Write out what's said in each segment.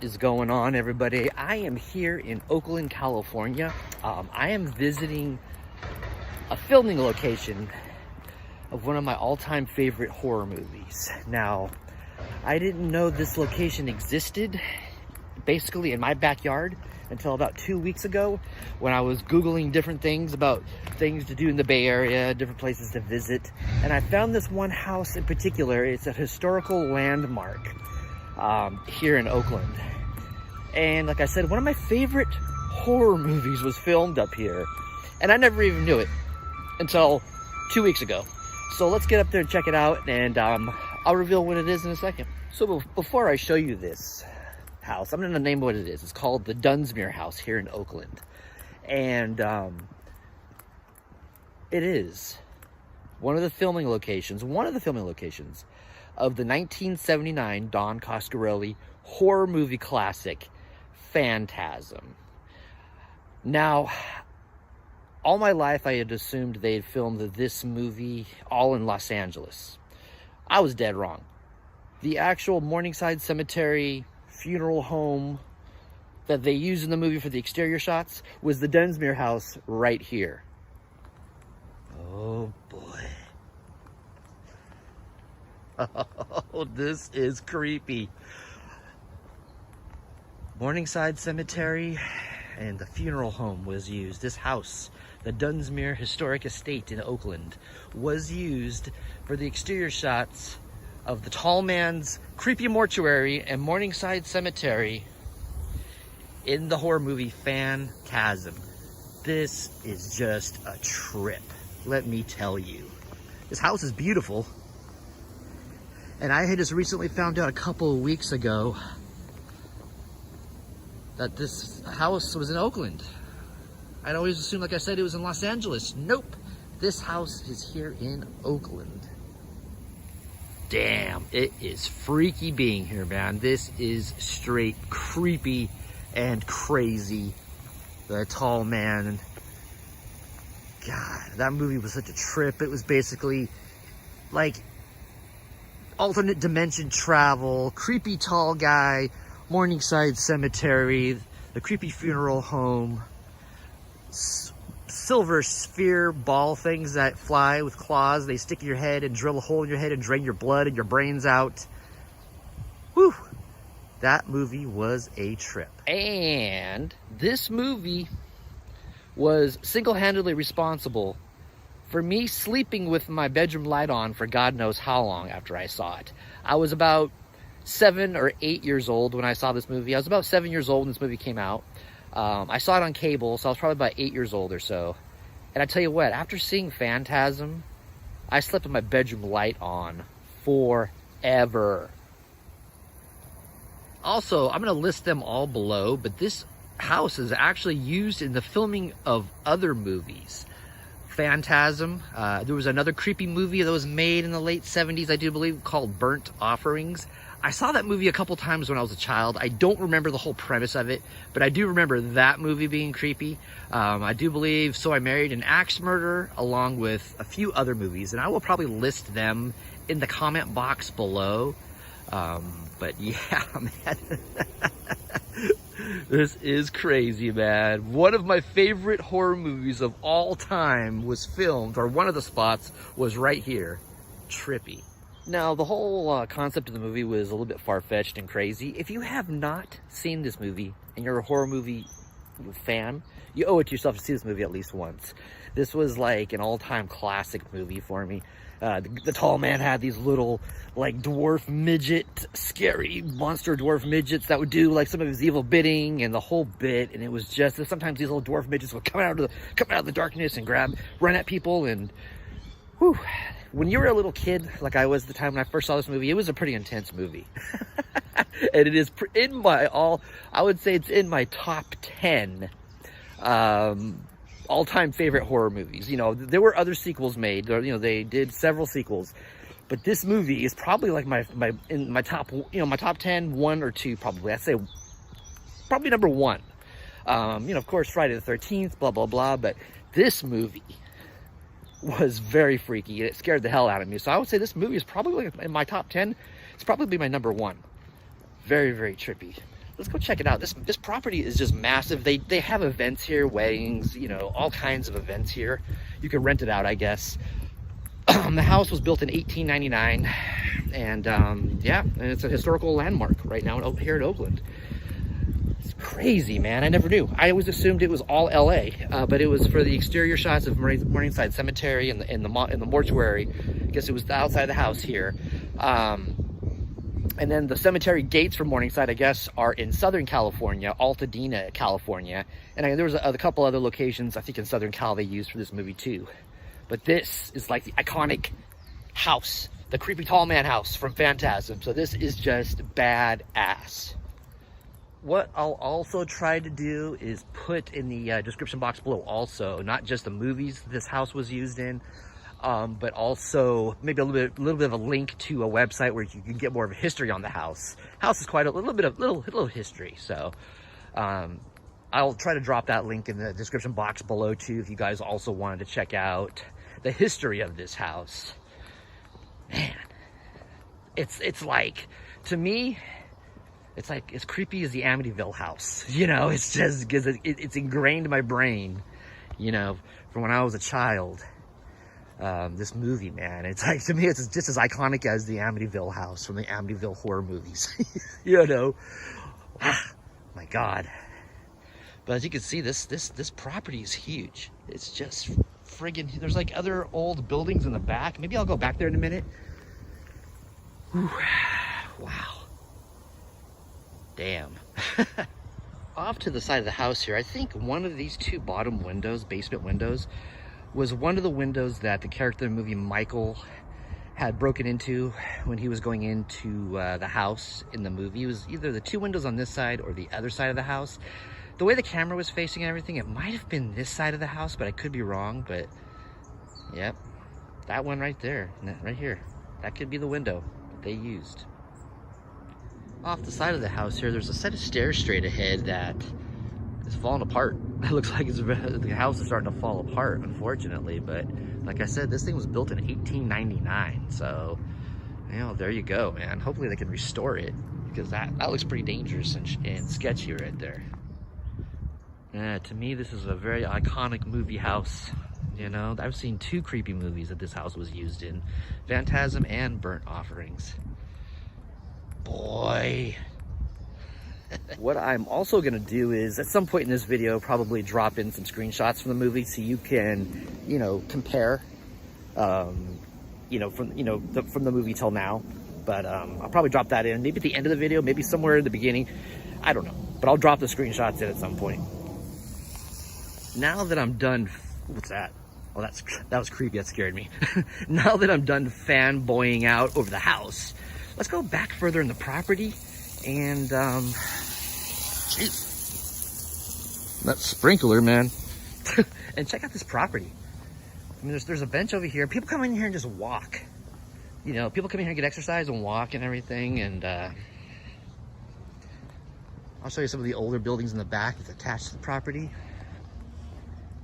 is going on, everybody? I am here in Oakland, California. I am visiting a filming location of one of my all-time favorite horror movies. Now, I didn't know this location existed basically in my backyard until about 2 weeks ago when I was Googling different things about things to do in the Bay Area, different places to visit. And I found this one house in particular. It's a historical landmark here in Oakland. And like I said, one of my favorite horror movies was filmed up here. And I never even knew it until 2 weeks ago. So let's get up there and check it out, and I'll reveal what it is in a second. So before I show you this house, I'm gonna name what it is. It's called the Dunsmuir house here in Oakland. And it is one of the filming locations of the 1979 Don Coscarelli horror movie classic, Phantasm. Now, all my life I had assumed they had filmed this movie all in Los Angeles. I was dead wrong. The actual Morningside Cemetery funeral home that they used in the movie for the exterior shots was the Dunsmuir house right here. Oh boy. Oh, this is creepy. Morningside Cemetery and the funeral home was used. This house, the Dunsmuir Historic Estate in Oakland, was used for the exterior shots of the Tall Man's creepy mortuary and Morningside Cemetery in the horror movie Phantasm. This is just a trip, let me tell you. This house is beautiful. And I had just recently found out a couple of weeks ago that this house was in Oakland. I'd always assumed, like I said, it was in Los Angeles. Nope, this house is here in Oakland. Damn, it is freaky being here, man. This is straight creepy and crazy. The Tall Man. God, that movie was such a trip. It was basically like alternate dimension travel, creepy tall guy, Morningside Cemetery, the creepy funeral home, silver sphere ball things that fly with claws. They stick in your head and drill a hole in your head and drain your blood and your brains out. Whew. That movie was a trip. And this movie was single-handedly responsible for me sleeping with my bedroom light on for God knows how long after I saw it. I was about 7 or 8 years old when I saw this movie. I was about 7 years old when this movie came out. I saw it on cable, so I was probably about 8 years old or so. And I tell you what, after seeing Phantasm, I slept with my bedroom light on forever. Also, I'm going to list them all below, but this house is actually used in the filming of other movies. Phantasm, there was another creepy movie that was made in the late 70s, I do believe, called Burnt Offerings. I saw that movie a couple times when I was a child. I don't remember the whole premise of it, but I do remember that movie being creepy. I do believe So I Married an Axe Murderer, along with a few other movies, and I will probably list them in the comment box below. But yeah, man. This is crazy, man. One of my favorite horror movies of all time was filmed, or one of the spots was right here. Trippy. Now, the whole concept of the movie was a little bit far-fetched and crazy. If you have not seen this movie and you're a horror movie fan, you owe it to yourself to see this movie at least once. This was like an all-time classic movie for me. The Tall Man had these little, like, dwarf midget, scary monster dwarf midgets that would do, like, some of his evil bidding and the whole bit. And it was just, sometimes these little dwarf midgets would come out of the darkness and run at people. And, whew, when you were a little kid, like I was at the time when I first saw this movie, it was a pretty intense movie. And it is I would say it's in my top 10 all-time favorite horror movies. You know, there were other sequels made, or, you know, they did several sequels, but this movie is probably like my top, you know, my top 10, 1 or 2 probably. I'd say probably number 1. You know, of course, Friday the 13th, blah blah blah, but this movie was very freaky and it scared the hell out of me. So I would say this movie is probably like in my top 10. It's probably my number 1. Very, very trippy. let's go check it out. This property is just massive. They have events here, weddings, you know, all kinds of events here. You can rent it out, I guess. The house was built in 1899, and yeah, and it's a historical landmark right now here in Oakland. It's crazy, man. I never knew. I always assumed it was all LA, but it was for the exterior shots of Morningside Cemetery and in the mortuary. I guess it was the outside of the house here. And then the cemetery gates for Morningside, I guess, are in Southern California, Altadena, California. And there was a couple other locations, I think, in Southern Cal they used for this movie too. But this is like the iconic house, the creepy tall man house from Phantasm. So this is just badass. What I'll also try to do is put in the description box below also, not just the movies this house was used in, but also maybe a little bit of a link to a website where you can get more of a history on the house. House is quite a little history, so I'll try to drop that link in the description box below too if you guys also wanted to check out the history of this house. Man, it's like, to me, it's like as creepy as the Amityville house. You know, it's just because it's ingrained in my brain, you know, from when I was a child. This movie, man, it's like, to me, it's just as iconic as the Amityville house from the Amityville horror movies. You know, my God. But as you can see, this property is huge. It's just friggin', there's like other old buildings in the back. Maybe I'll go back there in a minute. Whew. Wow. Damn. Off to the side of the house here, I think one of these two bottom windows, basement windows, was one of the windows that the character in the movie Michael had broken into when he was going into the house in the movie. It was either the two windows on this side or the other side of the house. The way the camera was facing and everything, it might have been this side of the house, but I could be wrong. But yep, that one right there, right here, that could be the window they used. Off the side of the house here, there's a set of stairs straight ahead that is falling apart. It looks like the house is starting to fall apart, unfortunately. But like I said, this thing was built in 1899, so you know, there you go, man. Hopefully they can restore it, because that looks pretty dangerous and sketchy right there. To me, this is a very iconic movie house. You know, I've seen two creepy movies that this house was used in, Phantasm and Burnt Offerings. Boy. What I'm also gonna do is, at some point in this video, probably drop in some screenshots from the movie so you can, you know, compare, you know, from the movie till now. But I'll probably drop that in, maybe at the end of the video, maybe somewhere in the beginning. I don't know, but I'll drop the screenshots in at some point. Now that I'm done, what's that? Oh, that was creepy, that scared me. Now that I'm done fanboying out over the house, let's go back further in the property and, jeez, that sprinkler, man. And check out this property. I mean, there's a bench over here. People come in here and just walk. You know, people come in here and get exercise and walk and everything. And I'll show you some of the older buildings in the back that's attached to the property.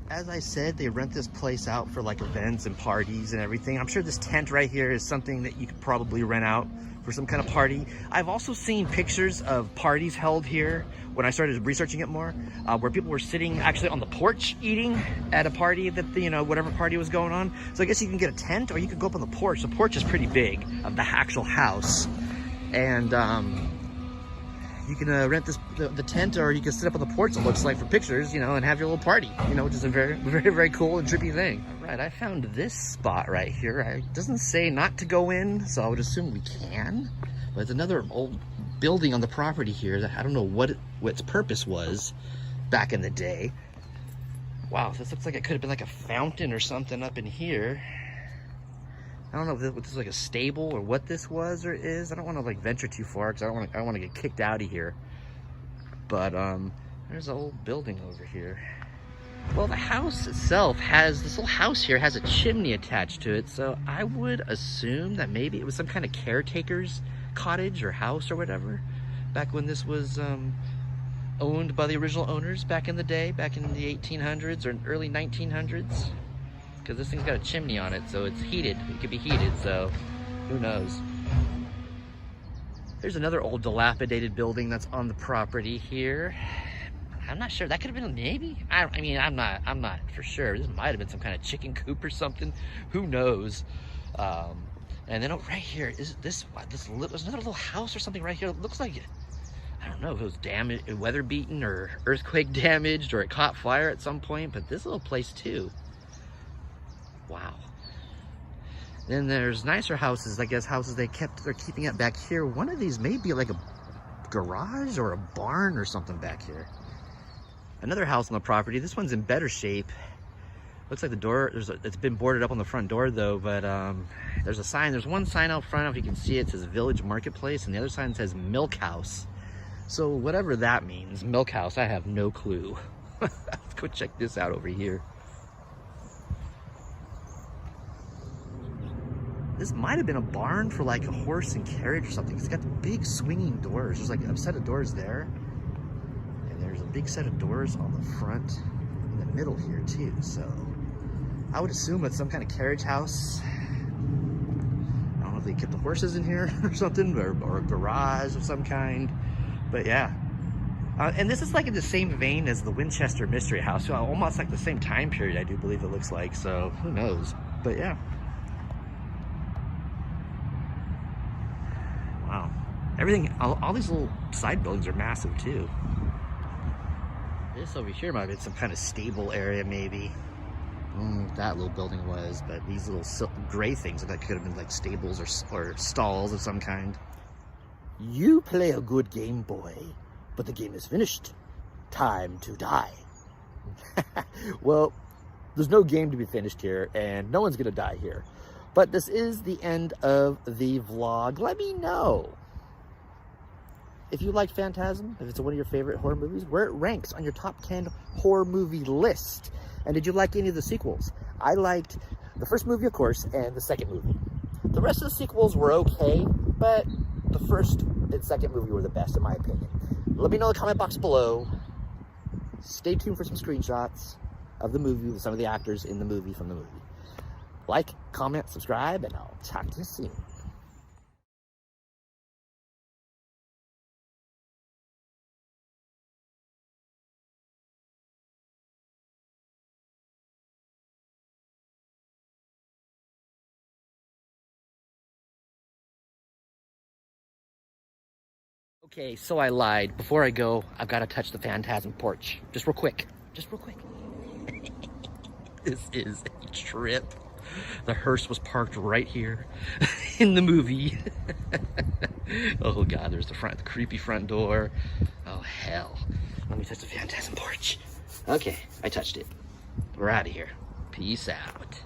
As I said, they rent this place out for like events and parties and everything. I'm sure this tent right here is something that you could probably rent out for some kind of party. I've also seen pictures of parties held here when I started researching it more, where people were sitting actually on the porch eating at a party that, you know, whatever party was going on. So I guess you can get a tent or you could go up on the porch. The porch is pretty big of the actual house. And you can rent the tent, or you can sit up on the porch, it looks like, for pictures, you know, and have your little party, you know, which is a very, very, very cool and trippy thing. All right, I found this spot right here. It doesn't say not to go in, so I would assume we can. But it's another old building on the property here that I don't know what its purpose was back in the day. Wow, this looks like it could have been like a fountain or something up in here. I don't know if this is like a stable or what this was or is. I don't want to like venture too far because I don't want to get kicked out of here. But there's an old building over here. Well, the house itself has, this little house here has a chimney attached to it. So I would assume that maybe it was some kind of caretaker's cottage or house or whatever, back when this was owned by the original owners back in the day, back in the 1800s or early 1900s. Because this thing's got a chimney on it, so it's heated. It could be heated, so who knows. There's another old dilapidated building that's on the property here. I'm not sure. That could have been maybe. I mean, I'm not for sure. This might have been some kind of chicken coop or something. Who knows? And then right here is there's another little house or something right here. It looks like, I don't know if it was damaged, weather beaten, or earthquake damaged, or it caught fire at some point. But this little place too. Wow. Then there's nicer houses. I guess houses they're keeping it back here. One of these may be like a garage or a barn or something back here. Another house on the property. This one's in better shape. Looks like the door, it's been boarded up on the front door though, but there's a sign. There's one sign out front, if you can see it, says Village Marketplace, and the other sign says Milk House. So whatever that means, Milk House, I have no clue. Let's go check this out over here. This might have been a barn for like a horse and carriage or something. It's got the big swinging doors. There's like a set of doors there. And there's a big set of doors on the front, in the middle here too. So I would assume it's some kind of carriage house. I don't know if they kept the horses in here or something, or a garage of some kind. But yeah. And this is like in the same vein as the Winchester Mystery House. So almost like the same time period, I do believe it looks like. So who knows? But yeah. Wow. Everything, all these little side buildings are massive too. This over here might have been some kind of stable area maybe. That little building was, but these little gray things look like could have been like stables or stalls of some kind. You play a good game, boy, but the game is finished. Time to die. Well, there's no game to be finished here, and no one's gonna die here. But this is the end of the vlog. Let me know if you liked Phantasm, if it's one of your favorite horror movies, where it ranks on your top 10 horror movie list. And did you like any of the sequels? I liked the first movie, of course, and the second movie. The rest of the sequels were okay, but the first and second movie were the best, in my opinion. Let me know in the comment box below. Stay tuned for some screenshots of the movie with some of the actors in the movie from the movie. Like, comment, subscribe, and I'll talk to you soon. Okay, so I lied. Before I go, I've got to touch the Phantasm porch. Just real quick. Just real quick. This is a trip. The hearse was parked right here in the movie. Oh God, there's the creepy front door. Oh hell. Let me touch the Phantasm porch. Okay, I touched it. We're out of here. Peace out.